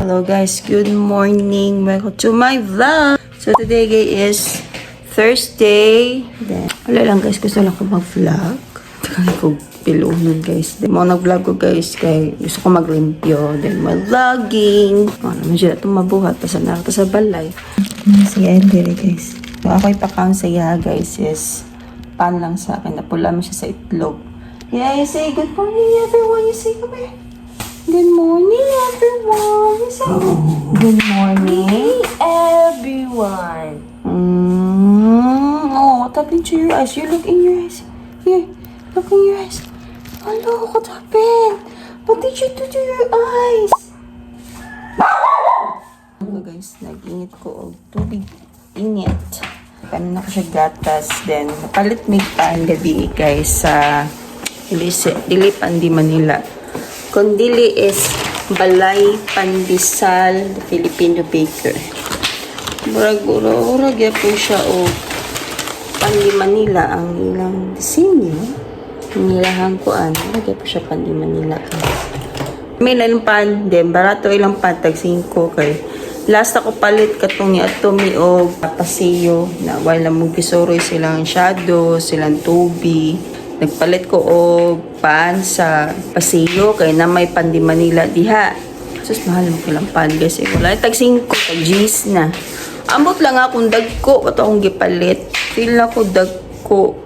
Hello guys, good morning. Welcome to my vlog. So today guys is Thursday. Then, wala lang guys, gusto lang ko mag-vlog. Kaya ko pilunan guys. Then, mga nag-vlog ko guys, kaya gusto ko maglimpyo. Then, mag-vlogging. Naman siya itong mabuhat. Tapos narito sa balay. Sige, hindi guys. So, ako ipakaon sa iya guys is pan lang sa akin. Napula mo siya sa itlog. Yeah, you say good morning everyone. You say, come here. Good morning, everyone. Good morning. Hey, everyone. Oh, tap into your eyes. You look in your eyes. Here, look in your eyes. Hello, what happened? What did you do to your eyes? Hello guys, nag-init ko og tubig. Init. Paano na ko siya gatas. Then, napalit may pan gabi guys sa Dili Pandi Manila. Kondili is Balay Pandesal Filipino Baker. Murag-urag ya po siya o Pandi Manila ang ilang disenyo. Nilahang kuan. Murag ya po siya Pandi Manila. May ilang pan din. Barato ilang pan. Tag 5 kay. Last ako palit katong ni Atomi o Paseo. Na wala mong gisoroy silang shadow, silang tubi. Nagpalit ko og pan sa Paseo kay na may Pandi Manila diha. Sus mahal mo kilang pan guys. Wala tag 5 tag G's na. Ambot lang akong dagko kato akong gipalit. Feel na ko dagko.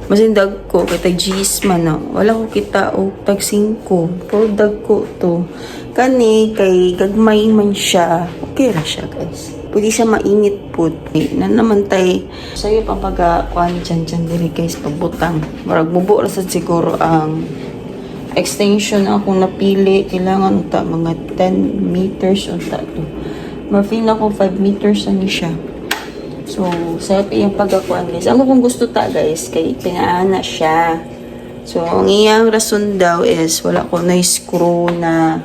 Masin dagko kay tag G's man na. Wala ko kita og tag 5. Pero dagko to. Kani kay gagmay man siya. Okay ra siya guys. Pwede siya mainit po. Na naman tay sa'yo pang pagkakuan dyan diri guys, pagbutang. Marag bubo ra sad siguro ang extension akong napili. Kailangan ta mga 10 meters unta to. Marfin ako 5 meters na siya. So, sa'yo pa yung pagkakuan guys. Ang kung gusto ta guys, kay pinaana siya. So, ang iyang rason daw is wala ko na screw na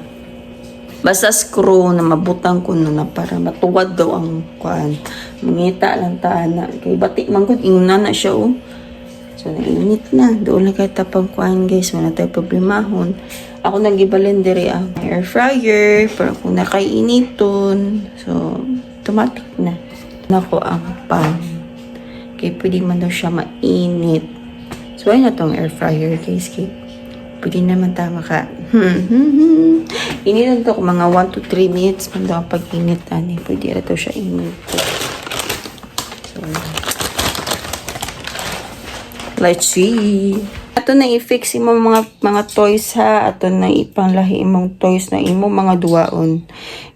basta screw na mabutang ko na para matuwad daw ang kuan. Mangita lang ta na. Kay batik man ko, ingna na siya oh. So, nainit na. Doon lang kayo tapang kuan guys. Wala tayo problemahon. Ako nag-ibalin diri ang air fryer. Para kung nakainiton. So, automatic na. Nako ang pan. Kaya pwede man daw siya mainit. So, ayun na tong air fryer guys. Kaya pwede naman tama ka. Initan to mga 1 to 3 minutes man daw ang pag-init. Pwede na to siya init. So, let's see. Ato na i-fix imo mga toys ha. Ato na ipanglahi imong toys na imo mga duwaon.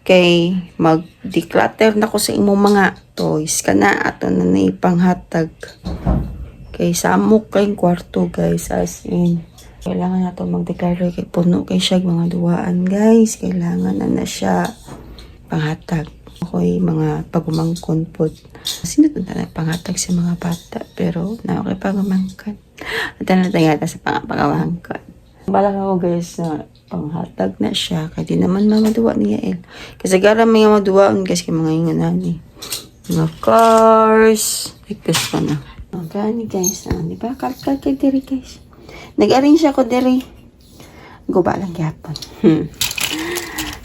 Kay mag-declutter na ko sa imo mga toys. Kana ato na ipanghatag. Kay samok kay kwarto guys. As in. Kailangan na ito mag-declare kay puno kay siya mga duwaan guys. Kailangan na siya panghatag. Ako'y mga pagumangkon po. Sino ito na panghatag sa mga bata? Pero na okay pagumangkon. At na yata sa pangawangkon. Balak ako guys na panghatag na siya. Kaya di naman mga duwa ni Yael. Kasi gara may mga duwaan kasi mga inganan mga cars. Like this pa na. Okay guys. Di ba? Kalkal kay diri guys. Nag-arrange ako diri. Guba lang gyapon.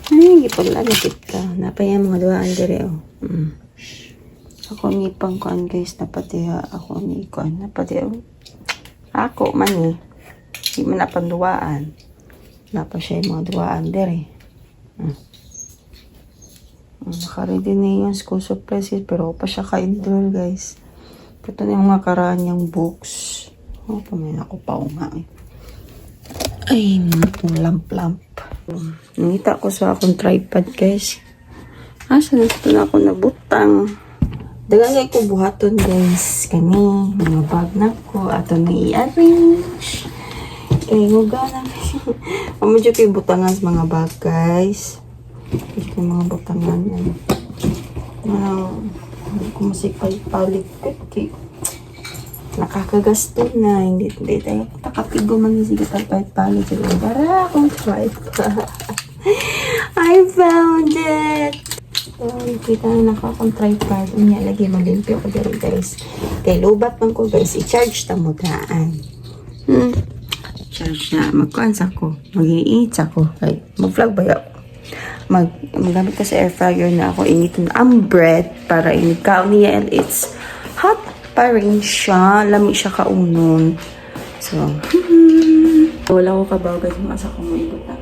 Ay, gipaglalagit ka. Napaya mga duwaan diri oh. Ako ni pangkuan guys, napatiha ako ni kuan, napatiha. Ako man eh. Di man napanduwaan. Napa siya yung mga duwaan diri. Naka-ready na yung school supplies pero pa siya ka-enroll guys. Ito na yung mga karaan niyang books. Oh, pamay ako pa nga eh. Ay, kung lamp-lamp. Nangita ko sa akong tripod guys. Asa na ito na ako nabutang. Dagagay ko buhaton guys. Kani, mga bag na ko. Ato na i-arrange. Eh, huga na. Medyo kayo butangan sa mga bag guys. Medyo kayo mga butangan. Kung masipay-palit ko nakakagasto na, hindi tayo takapigo mag-isig pala dyan. Para akong tripod. I found it! So, kita na nakakong tripod. Unya, lagi malimpyo ko dyan guys. Kay lobat man ko guys, i-charge ta mo daan. Charge na, magkuhan sa ko. Mag-i-eat sa ko. Mag-vlog ba yun? magamit ka sa air fryer na ako initin ang bread para inikaw niya, and it's hot pa rin siya, lami siya kaunon. So, wala ko kabaw guys, masa ko may buta.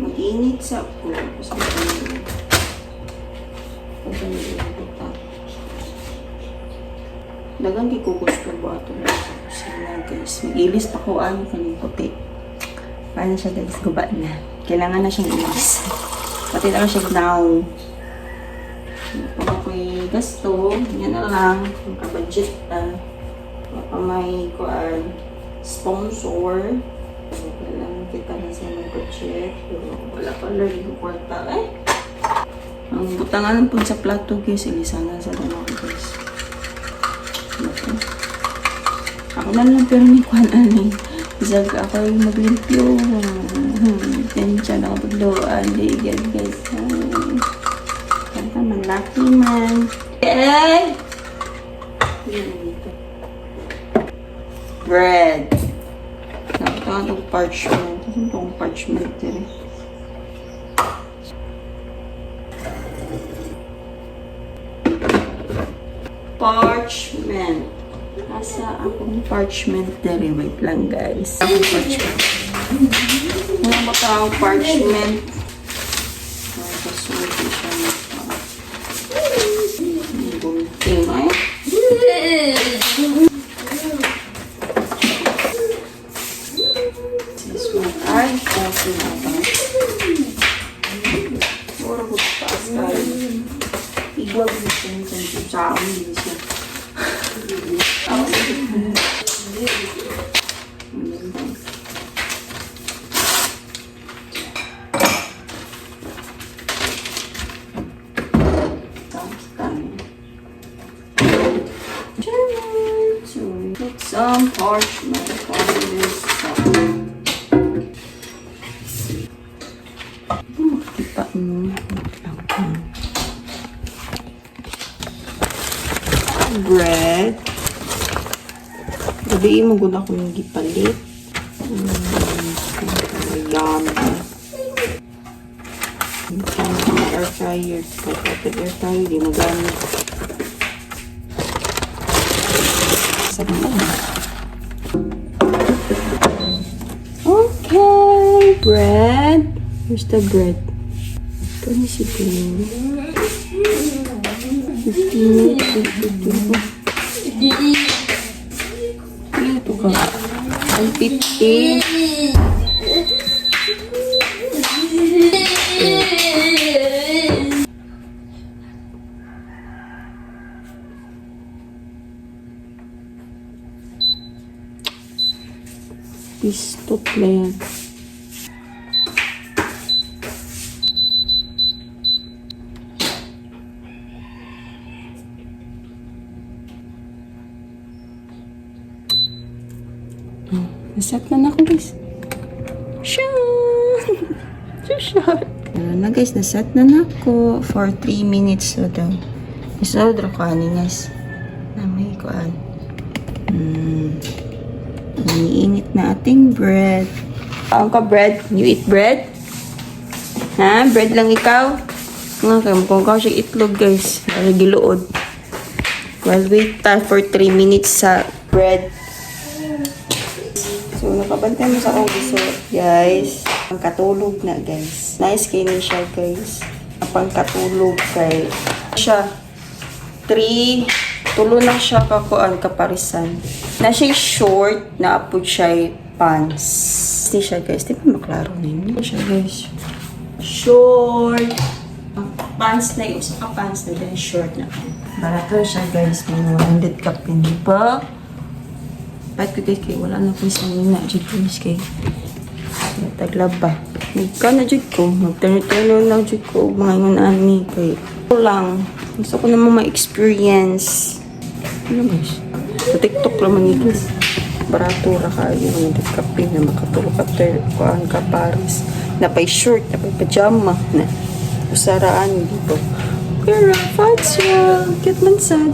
Mag-init sa ako. Kasi dagang kikukos ko ba ito sila guys. Mag-ilis pa ko ano kaning puti. Paano siya guys? Guba na. Kailangan na siyang ilis. Pati na siya now. Pag ako'y gasto, yan na lang. Magka-budget na. Pag may sponsor. Kailangan kita na siya mag-budget. Pero wala pa lang yung kwarta. Ang butangan po sa plato guys. Ilisan na sa dalawa guys. Ako na lang pero ni Kwan ani. Isag ako yung maglimpyo. Tensya na ako pagluan. Digyan guys. Kanta man, lucky man. Eh! Bread. Ito itong parchment. Ito itong parchment din. Parchment. Asa akong parchment din. Wait lang guys. Akong parchment. Wala ba akong parchment? Kasulti siya na. Bunting ay. This one ay kasi na ba? Mura ko pa asal. Igwag nito sa amin siya. Ako sa so put some parchment on this side. Kita mo. Bread. Gabi mo guna ko yung gipalit. Yummy. Air fryer. Kapag air fryer, di magamit. Sabi mo. Okay. Bread. Where's the bread? Ito ni si Pino. 15 minutes. Ito ka. Ang 50. Pistot na yan. Naset na ako guys. Shot! Shot! Ano na guys, naset na ako for 3 minutes so daw. Isodro ko ani guys. Namay ko an. Iniinit na ating bread. Ang ka bread? You eat bread? Ha? Bread lang ikaw? Nga kayo, kung ka siya itlog guys. Para giluod. Well, wait for 3 minutes sa bread. So, nakabantay mo sa akong dessert, guys. Pangkatulog na, guys. Nice kayo siya, guys. Pangkatulog kay siya. 3, tulo na siya kakuan kaparisan. Na siya short, na apod siya pants. Di siya, guys. Di ba maklaro na yun? Di siya, guys. Short. Pants na yung sa pants na din short na. Barato siya, guys. May 100 kapin. Di ba? Kahit ko guys, kaya wala na po sa na dyan ko guys kay taglaba. Ika na dyan ko. Magtanong-tanong lang dyan ko. Mga yun ani. Kaya ito lang. Gusto ko naman ma-experience. Ano guys? Sa TikTok naman yun guys. Baratura ka. Yung nagkape na makatulog ka. Kuhaan ka Paris. Napay short. Napay pajama. Na usaraan. Dito. Pero, fights siya. Cute man sad.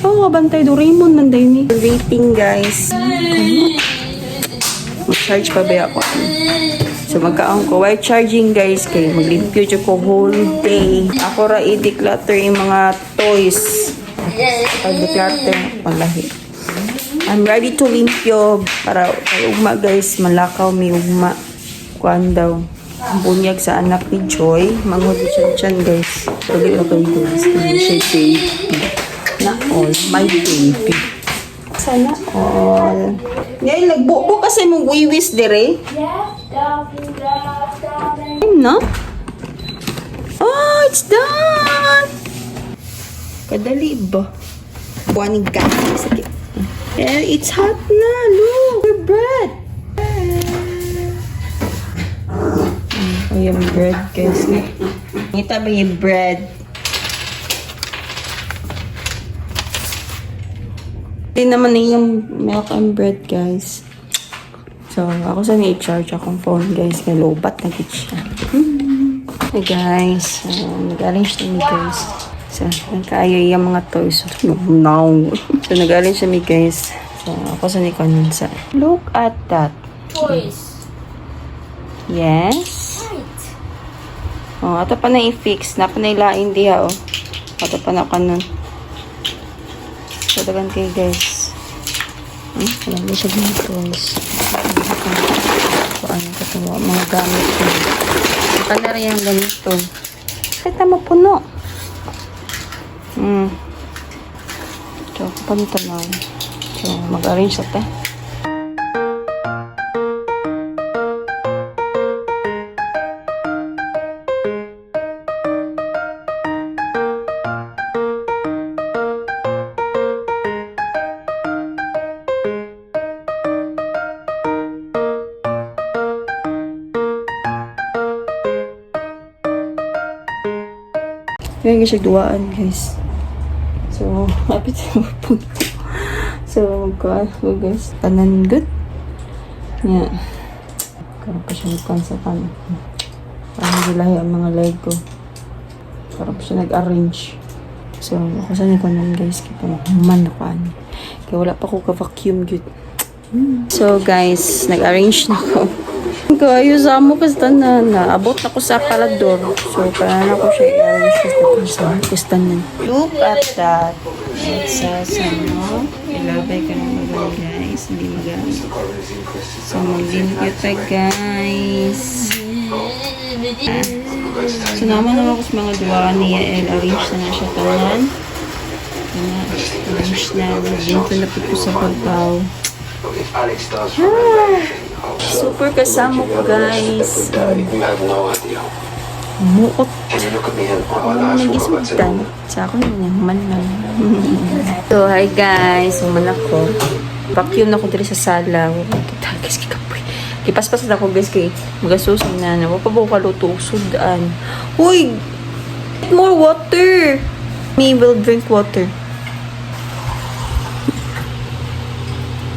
Oo, kabantay do Raymond man day ni. Rating guys. Mag-charge pa ba ako? So magkaon ko. While charging guys, kay maglimpyo dyan ko whole day. Ako ra i-declutter yung mga toys. Pag-declutter, malahi. I'm ready to limpyo para kay ugma guys, malakaw may ugma. Kuan daw. Bunyag sa anak ni Joy. Mangod siya guys. Pwede ako guys. Hindi siya baby. Na all, my baby. Sana all. Ngayon, nagbubo kasi mong wiwis dire. No? Oh, it's done! Kadali ba? Buwaning guys. Yeah, it's hot na. Look, your bread. Oh, yung bread guys. Ngita ba yung bread? Hindi naman yung milk and bread, guys. So, ako sa i-charge akong phone, guys. Kaya lobat na git siya. Hey, guys. Nag-arrange na mi, guys. So, nagkaayo yung mga toys. No. So, nag-arrange na mi, guys. So, ako sa nikonon sa. Look at that. Toys. Yes. Right. Oh, ato pa na i-fix. Napa na ilain diha, oh. Ato pa na kanon. So, dagan kayo guys. Alam mo siya mga toys. So, ano ka ito? Mga gamit ko. Saka na rin yung ganito. Kahit na mapuno. So, panito lang. So, mag-arrange ito. Ngayon siya duwaan, guys. So, kapit sa punto. So, guys. Tanan good. Yeah. Karoon pa siya nagpan sa pan. Parang gilahi ang mga leg ko. Karoon pa siya nag-arrange. So, ako sa nagpanan, guys. Kaya mahuman na pan. Kaya wala pa ko ka-vacuum good. So, guys. Nag-arrange na ko. Ayos mo kasi tanan na abot na ko sa kalador. So, para na ko siya i-arrange sa kustanan. Look at that. It's ano. Ilabay ka ng magano guys. Hindi magano. So, mag-limpyo tayo guys. So, naman ako sa mga duwa niya. I-arrange na siya tanan. I-arrange na. Limpyo na po sa pagbaw. Super kasama ko guys. Muot. Nag-ismitan. Sa ako naman lang. So hi guys. Human ako. Vacuum na ko dito sa sala. Kita guys kikapoy. Kipaspas na ako guys kay magasusin na. Wapabaw ka luto. Sudan. Uy! More water. Me will drink water.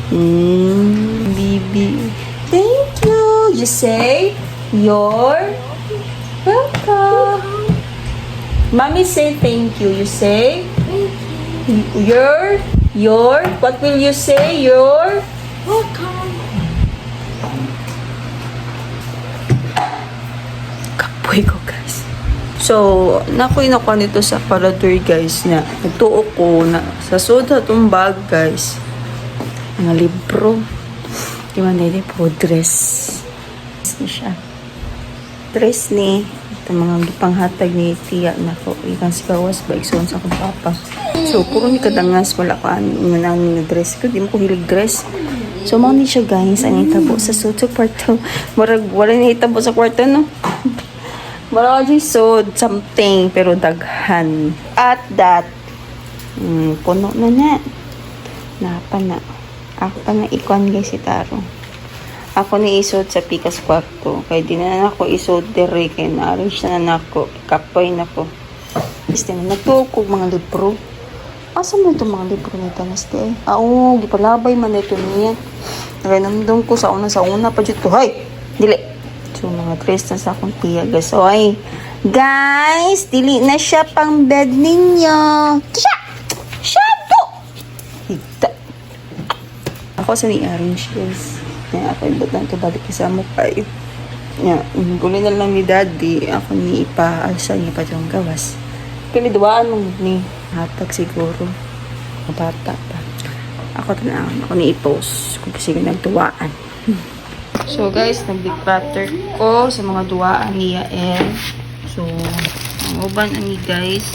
Bibi. Thank you. You say you're welcome. Mommy say thank you. You say your. What will you say? You're Welcome. kapoy ko guys. So, nakuha nito sa parador guys na nagtuo ko na sa soda itong bag guys. Mga libro. Di ba nila po dress. Dress ni siya. Dress ni. Ito mga gipanghatag ni Tia na ko. Ikan si Kawas ba? Iksuon sa akong papa. So, puro ni kadangas. Wala ka namin na dress ko. Di mo ko hilig dress. So, mga ni siya guys. Ang itabo sa suit sa kwarto. Wala na itabo sa kwarto, no? Wala ka so something. Pero daghan. At that. Puno na na. Napa na. Ako pa na ikuan guys si Taro. Ako ni isod sa pikas kwarto. Kaya di na ako isod dere. Kaya na-arrange na ako. Kapoy na ko. Basta na nagtukog mga libro. Asa mo itong mga libro nito naste eh? Oo, gipalabay man ito niya. Nakanamdong ko sa una pa dito. Hay! Dili! So mga tres na sa akong tiya guys. Oy! Guys! Dili na siya pang bed ninyo. Siya! Shampoo! Higta! Ako sa ni-arrange guys. Kaya ako ibot lang ito balik kasama kayo. Yeah, guli na lang ni daddy. Ako ni ipaalsa niya pa yung gawas. Pili duwaan mo ni hatag siguro. Bata pa. Ako na ako ni i-post kung kasi nagtuwaan. So guys, nag-declutter ko sa mga duwaan ni Yael. So, ang uban ani guys.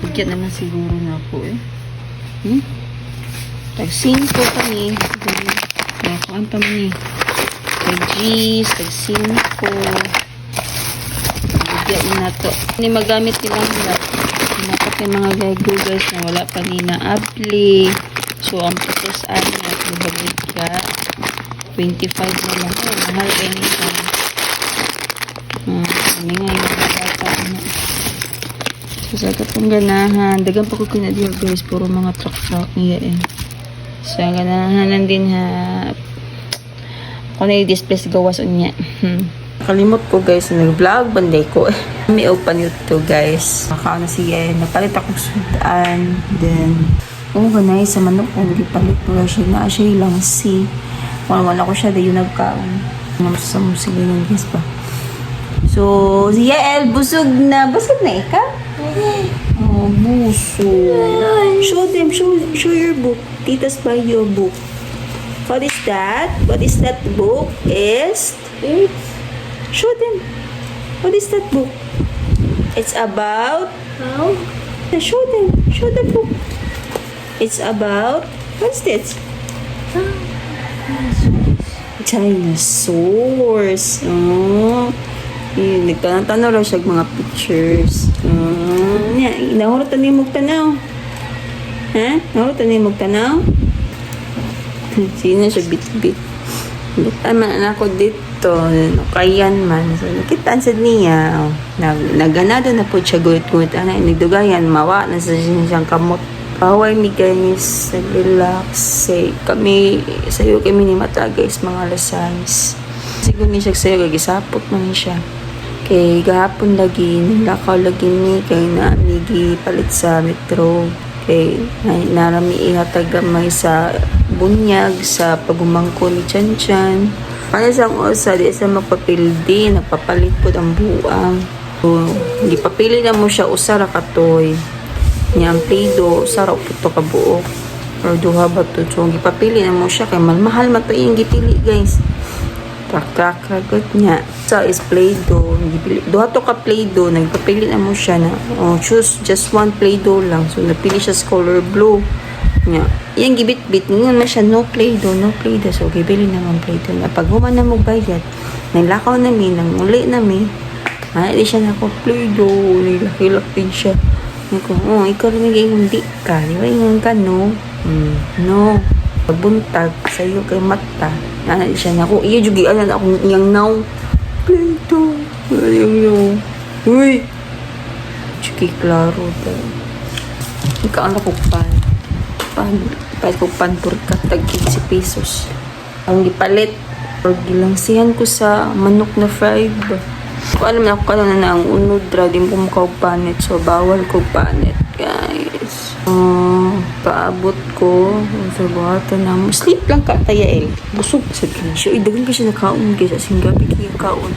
Bigyan naman siguro na ako Tag 5 kami. Kuhaan pa man Tag G's, tag 5. Bigyan na to. Hindi magamit nilang lahat. Dapat yung mga Lego guys na wala pa ni na-apply. So, ang putos niya at nabagay ka 25 na lang. Mahal kayo nito. Kami nga yung bata na. So, sa katong ganahan. Dagan pa ko kinadiyo guys. Puro mga truck niya Sa ganahan din ha. Ako na i-display sa gawas niya. Kalimot ko guys. Nag-vlog banday ko. May open YouTube guys. Makaw na siya. Napalit akong sudan. Then, ganay sa manok ko. Hindi palit ko siya na siya lang si. Wala ko siya. Dayo nagkaon. Namusa mo sila yun guys pa. So, si Yael, busog na. Busog na ika? Oh, busog. Show them. Show your book. Titas by your book. What is that? What is that book? Show them. What is that book? It's about... How? Show them. Show the book. It's about... What's this? Dinosaurs. Oh. Nagtanong-tanong lang siya mga pictures. Nahurutan niyo magtanaw. Ha? Nahurutan niyo magtanaw? Sino siya bit-bit? Tama na ako dito. Kayan man. So, nakitaan sa niya. Naganado na po siya guwit-guwit. Nagdugayan. Mawa na sa siyang kamot. Bawal mi guys. Nag-relax. Sayo kami ni mata guys. Mga lasais. Siguro ni siya sayo. Gisapot man siya. Kay gahapon lagi. Nilakaw lagi ni. Kay naamigi palit sa metro. Kay narami ihatag gamay sa bunyag sa pagumangko ni Chan Chan. Para sa usa di sa magpapildi, nagpapalit po ang buang. So, gipapili na mo siya usara katoy. Nya ang Play-Doh usara puto ka buok. Or duha ba to? So, gipapili na mo siya kay mahal man to yung gipili guys. Kakakagot niya. So, is Play-Doh. Duha to ka Play-Doh. Nagpapili na mo siya na choose just one Play-Doh lang. So, napili siya sa color blue. Nga. Yang gibit-bit. Ngayon na siya, no Play-Doh, no Play-Doh. So, gibili naman Play-Doh. Na pag human na mo bayad, naglakaw na mi, nang uli na mi, di siya na ako Play-Doh. Nilaki-lak din siya. Ako, ikaw rin hindi ka. Di ba yung ka, no? No. Pagbuntag, sa'yo kay mata. Di siya na ako. Iya, jugi, alam akong iyang now. Play-Doh. Yung. Uy! Jugi, klaro. Ikaw ang nakukpan. Palit ko pantur ka tag 15 pesos. Ang gipalit or gilangsihan ko sa manok na fried. So, alam na ako kanan na ang unod ra din ko mukha panet. So bawal ko panet guys. Paabot ko sa buhata na mo. Sleep lang ka Yael. Busog sa ginsyo. Dagan ka siya nakaon guys. As in gabi kaya kaon.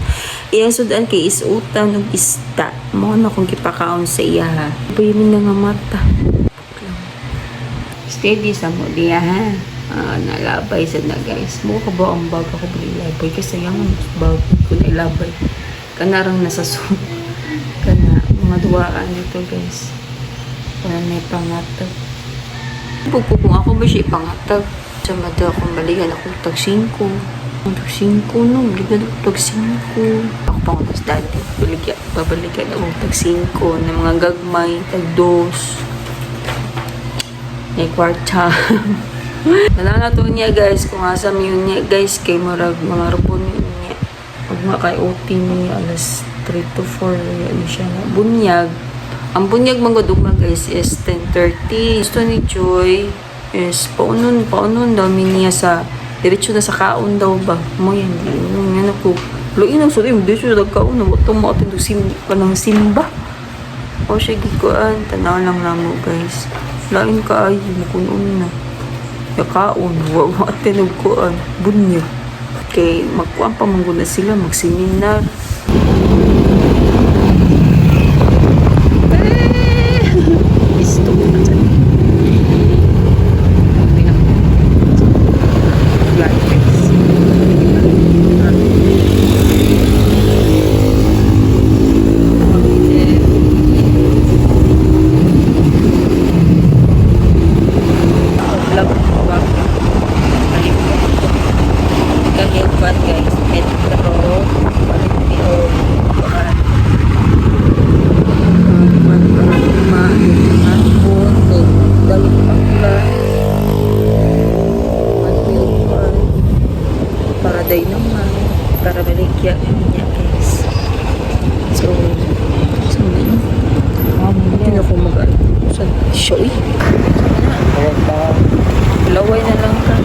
Iyang sudan kay isutan ng ista. Mga na kong kipakaon sa iya ha. Bayamin na nga mata. Steady sa mo diya ha. Nalabay sa na guys. Buka ba ang baga ko ilabay? Kasi yung bago ko na ilabay. Kanarang nasa suit. Kana mga duwaan nito guys. Para may pangatag. Pagko kung ako ba siya ipangatag. Sa mada akong balikan akong tag 5. Tag 5 no. Balikan ako tag 5. Ako pang utas dati. Babalikan akong tag 5 na mga gagmay. Tag 2. May kwarta. Nalalato niya guys kung asam yun niya guys kay marag mga rupon niya. Pag makay OT niya alas 3 to 4 ano siya na bunyag. Ang bunyag mga duma guys is 10:30. Gusto ni Joy is paunon daw niya sa diretso na sa kaon daw ba. Mo yan yan ako. Luin ang sorry mo diretso na kaon na watong mo atin kanang simba. O siya gikuan tanaw lang namo guys. Lain ka ay, makunon na. Yakaon, wa tinog ko bunyo. Kay magkuan pa man gud na sila magseminar. Gusto ko na dyan. Black face. Vlog ko ba? Kaliupan guys. Metro. Palipio. Para day naman. Para baligya niya guys. So yun. Hindi na ko sa show eh. Laway na lang ka.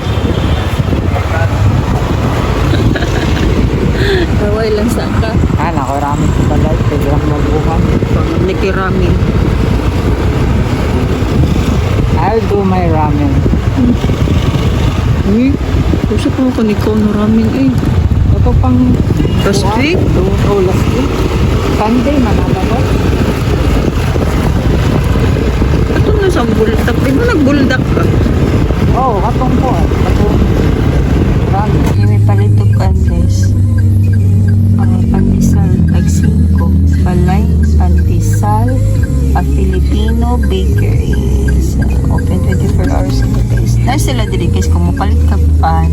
Laway lang sa ka. Nako, ramen sa balay. Pwede lang magbuhan. Nikiramin. I'll do my ramen. Uy, gusto ko ko nikaw na ramen eh. Ito pang... Last week? Oh, last week. Sunday, manalabas. Ito na sa buldak. Di ba nagbuldak ka? Oo, katong po. Katong ramen. May palito ka guys. Pandesal, like 5. Balay, Pandesal, a Filipino bakery. Open 24 hours in the days. Dahil sila dili guys, kung mapalit ka pan,